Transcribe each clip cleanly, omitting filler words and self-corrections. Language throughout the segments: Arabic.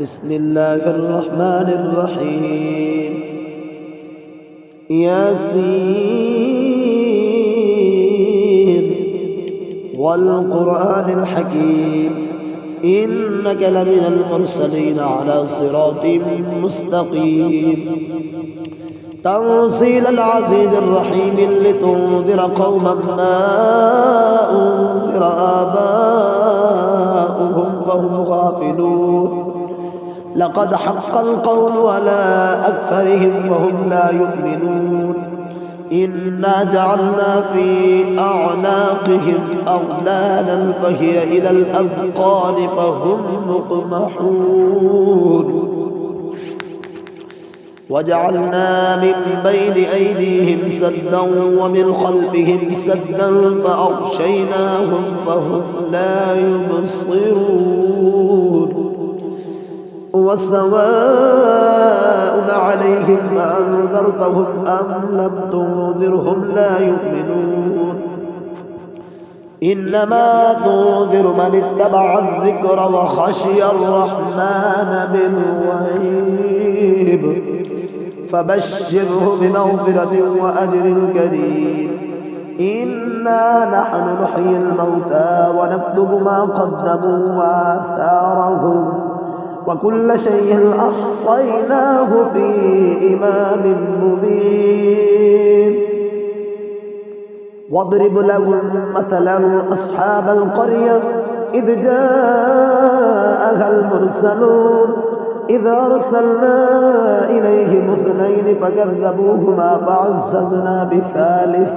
بسم الله الرحمن الرحيم. ياسين والقرآن الحكيم إنك لمن المرسلين على صراط مستقيم تنزيل العزيز الرحيم لتنذر قوما ما أنذر آباؤهم فهم غافلون لقد حق القول على أكثرهم وهم لا يؤمنون إنا جعلنا في أعناقهم أغلالا فهي إلى الأذقان فهم مقمحون وجعلنا من بين أيديهم سدا ومن خلفهم سدا فأغشيناهم فهم لا يبصرون وسواء عليهم أنذرتهم أم لم تنذرهم لا يؤمنون إنما تنذر من اتبع الذكر وخشي الرحمن بالغيب فبشره بمغفرة وأجر كريم إنا نحن نحيي الموتى ونكتب ما قدموا وآثارهم وكل شيء أحصيناه في إمام مبين واضرب لهم مثلا أصحاب القرية إذ جاءها المرسلون إذ أرسلنا إليهم اثنين فكذبوهما فعززنا بثالث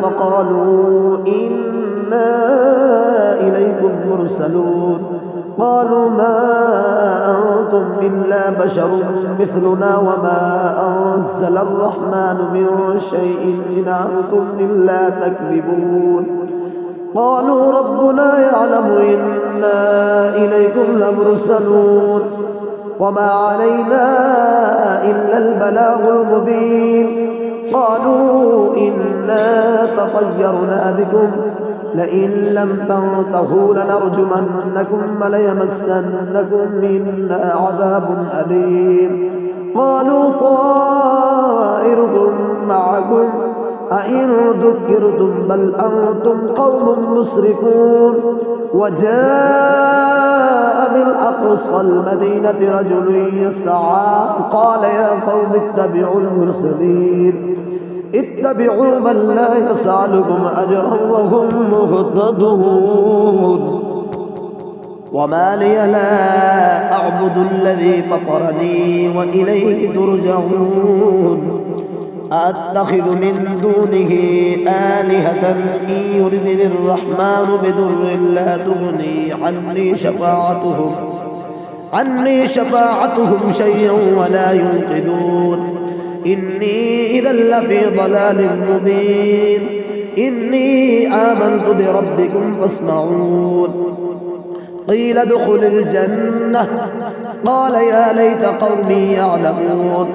فقالوا إنا إليكم مرسلون قالوا ما أنتم إلا بشر مثلنا وما أنزل الرحمن من شيء إن أنتم إلا تكذبون قالوا ربنا يعلم إنا إليكم لمرسلون وما علينا إلا البلاغ المبين قالوا إنا تطيرنا بكم لئن لم تنتهوا لنرجمنكم وليمسنكم منا عذاب أليم قالوا طائركم معكم أئن ذكرتم بل أنتم قوم مسرفون وجاء من أقصى المدينة رجل يسعى قال يا قوم اتبعوا المرسلين اتبعوا من لا يسألكم أجرا وهم مهتدون وما لي لا أعبد الذي فطرني وإليه ترجعون أتخذ من دونه آلهة إن يردني الرحمن بضر لا تغني عني شفاعتهم شيئا ولا ينقذون إني إذا لفي ضلال مبين إني آمنت بربكم فاسمعون قيل ادخل الجنة قال يا ليت قومي يعلمون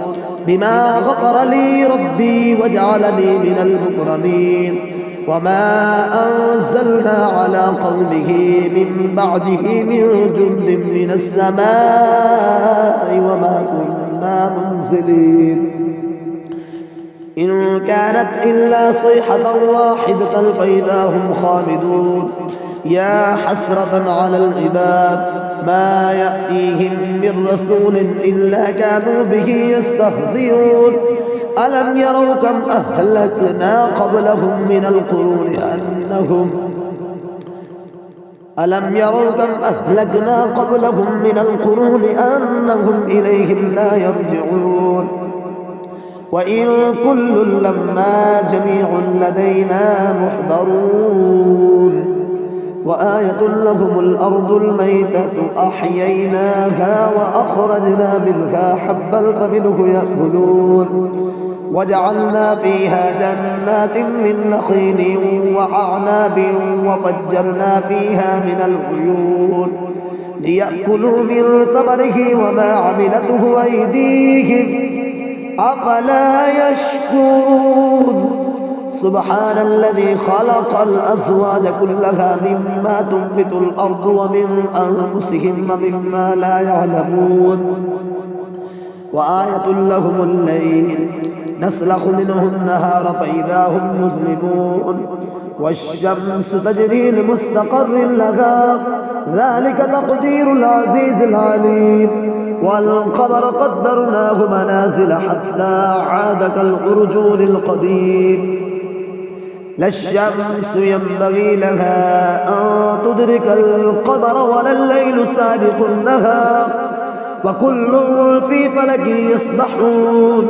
بما غفر لي ربي وجعلني من المكرمين وما أنزلنا على قومه من بعده من جند من السماء وما كنا منزلين إن كانت إلا صيحة واحدة فإذا هم خامدون يا حسرة على العباد ما يأتيهم من رسول إلا كانوا به يستهزئون ألم يروا كم أهلكنا قبلهم من القرون أنهم إليهم لا يرجعون وإن كل لما جميع لدينا محضرون وآية لهم الأرض الميتة أحييناها وأخرجنا منها حبا فمنه يأكلون وجعلنا فيها جنات من نخيل وأعناب وفجرنا فيها من العيون ليأكلوا من ثمره وما عملته أيديهم أفلا يشكرون سبحان الذي خلق الأزواج كلها مما تنبت الأرض ومن أنفسهم ومما لا يعلمون وآية لهم الليل نسلخ منه النهار فإذا هم مظلمون والشمس تجري لمستقر لها ذلك تقدير العزيز العليم والقمر قدرناه منازل حتى عاد كالعرجون القديم لا الشمس ينبغي لها أن تدرك القمر ولا الليل سابق النهار وكل في فلك يسبحون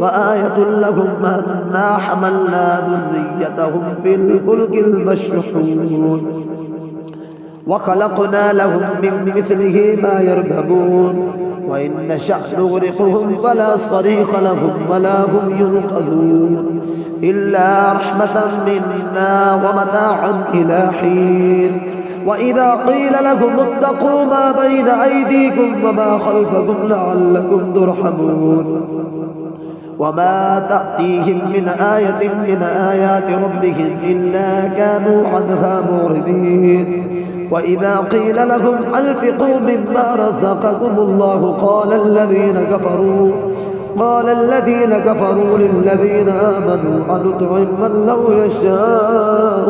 وآية لهم أنا حملنا ذريتهم في الفلك المشحون وخلقنا لهم من مثله ما يركبون وإن نشأ نغرقهم فلا صريخ لهم ولا هم ينقذون إلا رحمة منا ومتاعا إلى حين وإذا قيل لهم اتقوا ما بين أيديكم وما خلفكم لعلكم ترحمون وما تأتيهم من آية من آيات ربهم إلا كانوا عنها معرضين وإذا قيل لهم أنفقوا مما رزقكم الله قال الذين كفروا للذين آمنوا أنطعم من لو يشاء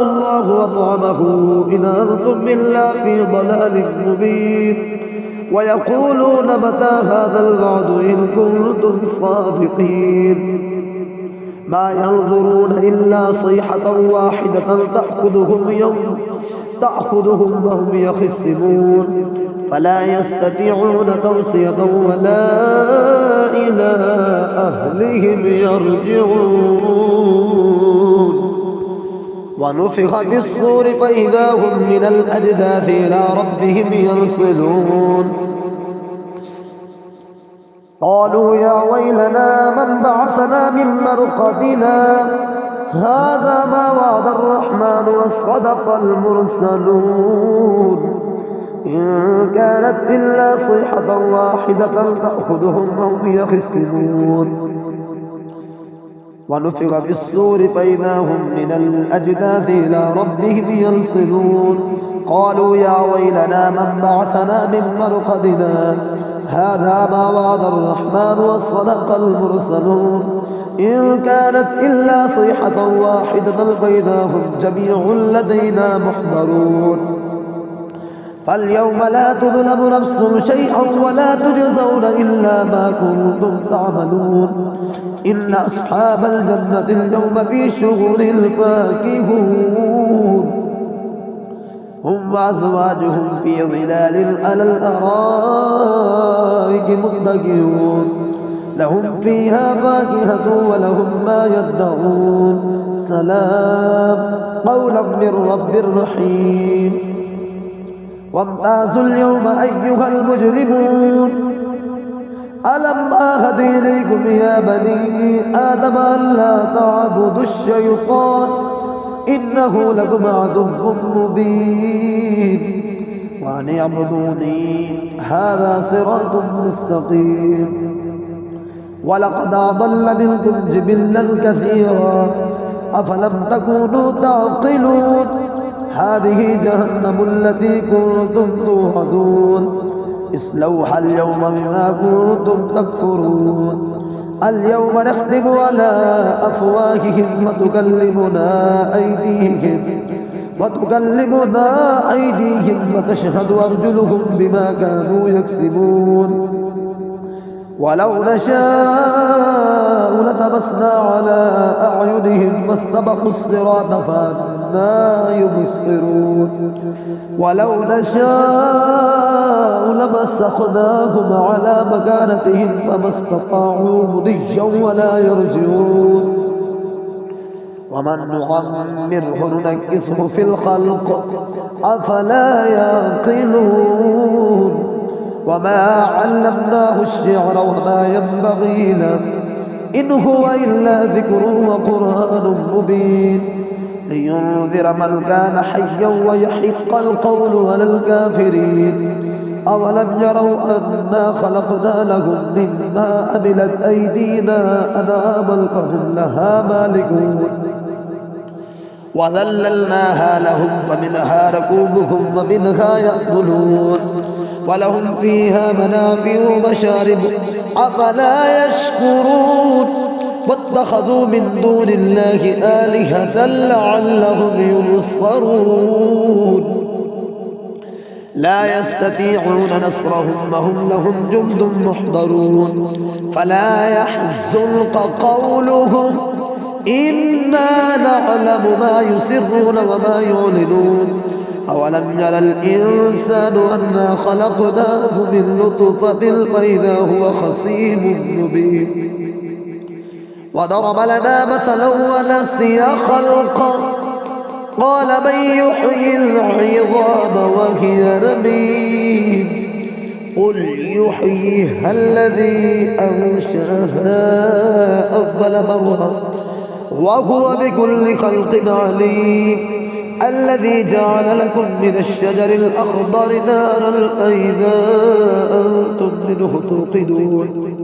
الله أطعمه إن أنتم إلا في ضلال مبين ويقولون متى هذا الوعد إن كنتم صادقين ما ينظرون إلا صيحة واحدة تأخذهم وهم يخصمون فلا يستطيعون توصية ولا إلى أهلهم يرجعون ونفخ في الصور فإذا هم من الأجداث إلى ربهم ينصلون قالوا يا ويلنا من بعثنا من مرقدنا هذا ما وعد الرحمن وصدق المرسلون إن كانت إلا صيحة واحدة تأخذهم وهم يخصمون ونفخ في الصور فإذا هم من الأجداث إلى ربهم ينصلون قالوا يا ويلنا من بعثنا من مرقدنا هذا ما وعد الرحمن وصدق المرسلون إن كانت إلا صيحة واحدة فإذا هم جميع لدينا محضرون فاليوم لا تظلم نفس شيئا ولا تجزون إلا ما كنتم تعملون إن أصحاب الجنة اليوم في شغل فاكهون هم وأزواجهم في ظلال على الأرائك متكئون لهم فيها فاكهة ولهم ما يدعون سلام قولا من رب رحيم وامتازوا اليوم أيها المجرمون ألم أعهد إليكم يا بني آدم ألا تعبدوا الشيطان إنه لكم عدو مبين وأن اعبدوني هذا صراط مستقيم ولقد أضل منكم جبلا كثيرا أفلم تكونوا تعقلون هذه جهنم التي كنتم توعدون اصلوها اليوم بما كنتم تكفرون اليوم نختم على أفواههم وتكلمنا أيديهم وتشهد أرجلهم بما كانوا يكسبون ولو نشاء لطمسنا على أعينهم فاستبقوا الصراط فأنى يبصرون ولو نشاء لمسخناهم على مكانتهم فما استطاعوا مضيا ولا يرجعون ومن نعمره ننكسه في الخلق أفلا يعقلون وما علمناه الشعر وما ينبغي له إن هو إلا ذكر وقرآن مبين لينذر من كان حيا ويحق القول على الكافرين أولم يروا أنا خلقنا لهم مما عملت أيدينا أنعاما فهم لها مالكون وذللناها لهم فمنها ركوبهم ومنها يأكلون ولهم فيها منافع ومشارب أفلا يشكرون واتخذوا من دون الله آلهة لعلهم ينصرون لا يستطيعون نصرهم وهم لهم جند محضرون فلا يحزنك قولهم إنا نعلم ما يسرون وما يعلنون أولم يرى الإنسان أنا خلقناه من نطفة فإذا هو خصيم مبين وضرب لنا مثلا ونسي خلقه قال من يحيي العظام وهي رميم قل يحييها الذي أنشأها أول مرة وهو بكل خلق عليم الذي جعل لكم من الشجر الأخضر نارا فإذا أنتم منه توقدون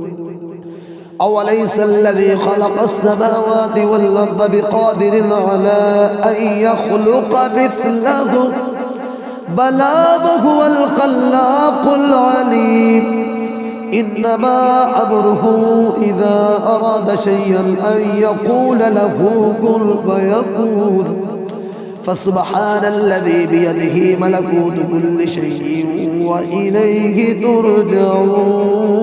أوليس الذي خلق السماوات والأرض بقادر على أن يخلق مثلهم بلى وهو الخلاق العليم إنما أمره إذا أراد شيئا أن يقول له كن فيكون فسبحان الذي بيده ملكوت كل شيء وإليه ترجعون